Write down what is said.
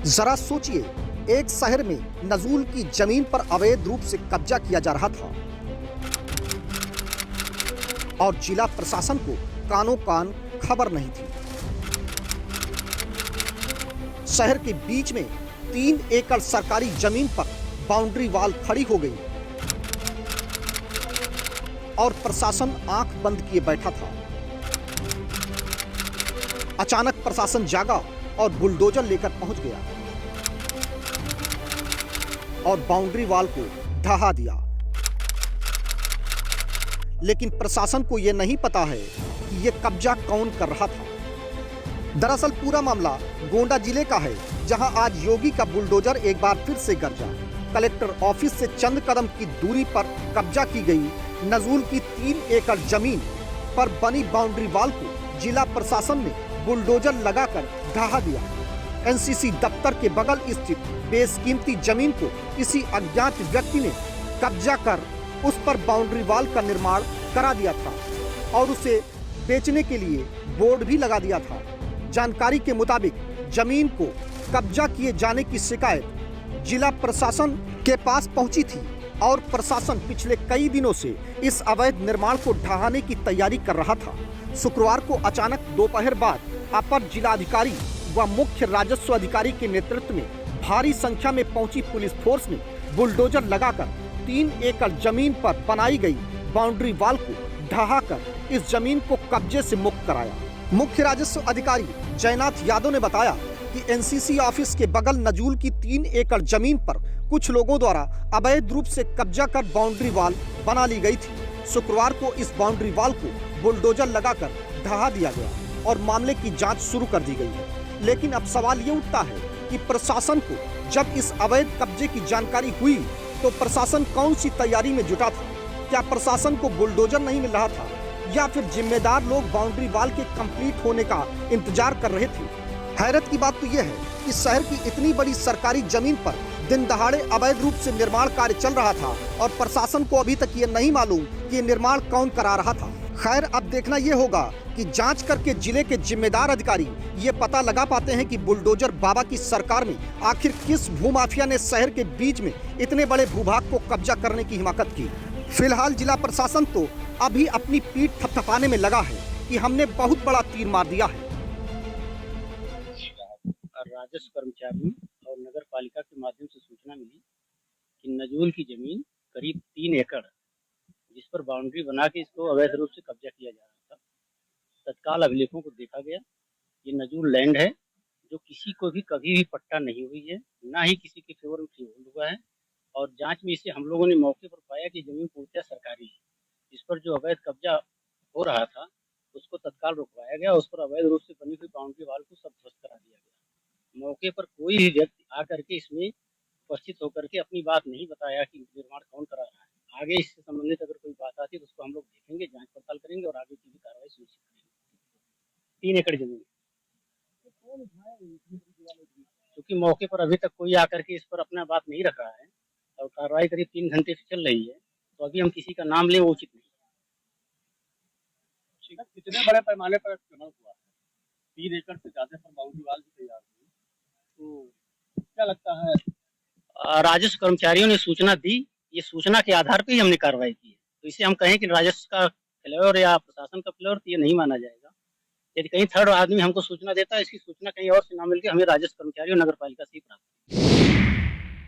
जरा सोचिए, एक शहर में नजूल की जमीन पर अवैध रूप से कब्जा किया जा रहा था और जिला प्रशासन को कानों कान खबर नहीं थी। शहर के बीच में 3 एकड़ सरकारी जमीन पर बाउंड्री वॉल खड़ी हो गई और प्रशासन आंख बंद किए बैठा था। अचानक प्रशासन जागा और बुलडोजर लेकर पहुंच गया और बाउंड्री वॉल को ढहा दिया। लेकिन प्रशासन को यह नहीं पता है कि यह कब्जा कौन कर रहा था। दरअसल पूरा मामला गोंडा जिले का है, जहां आज योगी का बुलडोजर एक बार फिर से गरजा। कलेक्टर ऑफिस से चंद कदम की दूरी पर कब्जा की गई नजूल की 3 एकड़ जमीन पर बनी बाउंड्री वॉल को जिला प्रशासन ने बुलडोजर लगाकर ढहा दिया। एनसीसी दफ्तर के बगल स्थित बेशकीमती जमीन को किसी अज्ञात व्यक्ति ने कब्जा कर उस पर बाउंड्री वॉल का निर्माण करा दिया था और उसे बेचने के लिए बोर्ड भी लगा दिया था। जानकारी के मुताबिक जमीन को कब्जा किए जाने की शिकायत जिला प्रशासन के पास पहुंची थी और प्रशासन पिछले कई दिनों से इस अवैध निर्माण को ढहाने की तैयारी कर रहा था। शुक्रवार को अचानक दोपहर बाद अपर जिलाधिकारी व मुख्य राजस्व अधिकारी के नेतृत्व में भारी संख्या में पहुंची पुलिस फोर्स ने बुलडोजर लगाकर 3 एकड़ जमीन पर बनाई गई बाउंड्री वॉल को ढहाकर इस जमीन को कब्जे से मुक्त कराया। मुख्य राजस्व अधिकारी जयनाथ यादव ने बताया कि एनसीसी ऑफिस के बगल नजूल की 3 एकड़ जमीन पर कुछ लोगों द्वारा अवैध रूप से कब्जा कर बाउंड्री वॉल बना ली गई थी। शुक्रवार को इस बाउंड्री वॉल को बुलडोजर लगाकर ढहा दिया गया और मामले की जांच शुरू कर दी गई है। लेकिन अब सवाल ये उठता है कि प्रशासन को जब इस अवैध कब्जे की जानकारी हुई तो प्रशासन कौन सी तैयारी में जुटा था? क्या प्रशासन को बुलडोजर नहीं मिल रहा था या फिर जिम्मेदार लोग बाउंड्री वॉल के कंप्लीट होने का इंतजार कर रहे थे? हैरत की बात तो यह है कि शहर की इतनी बड़ी सरकारी जमीन पर दिन दहाड़े अवैध रूप से निर्माण कार्य चल रहा था और प्रशासन को अभी तक ये नहीं मालूम कि ये निर्माण कौन करा रहा था। खैर, अब देखना ये होगा कि जांच करके जिले के जिम्मेदार अधिकारी ये पता लगा पाते हैं कि बुलडोजर बाबा की सरकार में आखिर किस भूमाफिया ने शहर के बीच में इतने बड़े भूभाग को कब्जा करने की हिम्मत की। फिलहाल जिला प्रशासन तो अभी अपनी पीठ थपथपाने में लगा है कि हमने बहुत बड़ा तीर मार दिया है। राजस्व कर्मचारी और नगर पालिका के माध्यम से सूचना मिली कि नजूल की जमीन करीब 3 एकड़ जिस पर बाउंड्री बना के इसको अवैध रूप से कब्जा किया जा रहा था। तत्काल अभिलेखों को देखा गया। ये नजूल लैंड है जो किसी को भी कभी भी पट्टा नहीं हुई है, ना ही किसी के फेवर में फ्रीहोल्ड हुआ है। और जांच में इसे हम लोगों ने मौके पर पाया कि जमीन पूर्णतः सरकारी है। इस पर जो अवैध कब्जा हो रहा था उसको तत्काल रुकवाया गया। उस पर अवैध रूप से बनी हुई बाउंड्री वाल को सब ध्वस्त करा दिया गया। मौके पर कोई भी व्यक्ति आकर के इसमें उपस्थित होकर के अपनी बात नहीं बताया कि निर्माण कौन करा रहा है। आगे इससे संबंधित अगर कोई बात आती है तो उसको हम लोग देखेंगे, जांच पड़ताल करेंगे और आगे की भी कार्रवाई सुनिश्चित करेंगे। 3 एकड़ जमीन क्योंकि मौके पर अभी तक कोई आकर के इस पर अपना बात नहीं रख रहा है और कार्रवाई करीब 3 घंटे से चल रही है, तो अभी हम किसी का नाम ले वो उचित नहीं। कितने बड़े पैमाने पर आक्रमण हुआ है? 3 एकड़ से ज्यादा पर बाउंड्री वाल भी तैयार हुई, तो क्या लगता है? राजस्व कर्मचारियों ने सूचना दी, ये सूचना के आधार पर ही हमने कार्रवाई की है। तो इसे हम कहें कि राजस्व का फेल्योर या प्रशासन का फेल्योर तो ये नहीं माना जाएगा। यदि कहीं थर्ड आदमी हमको सूचना देता है, इसकी सूचना कहीं और से ना मिलकर हमें राजस्व कर्मचारियों नगर पालिका से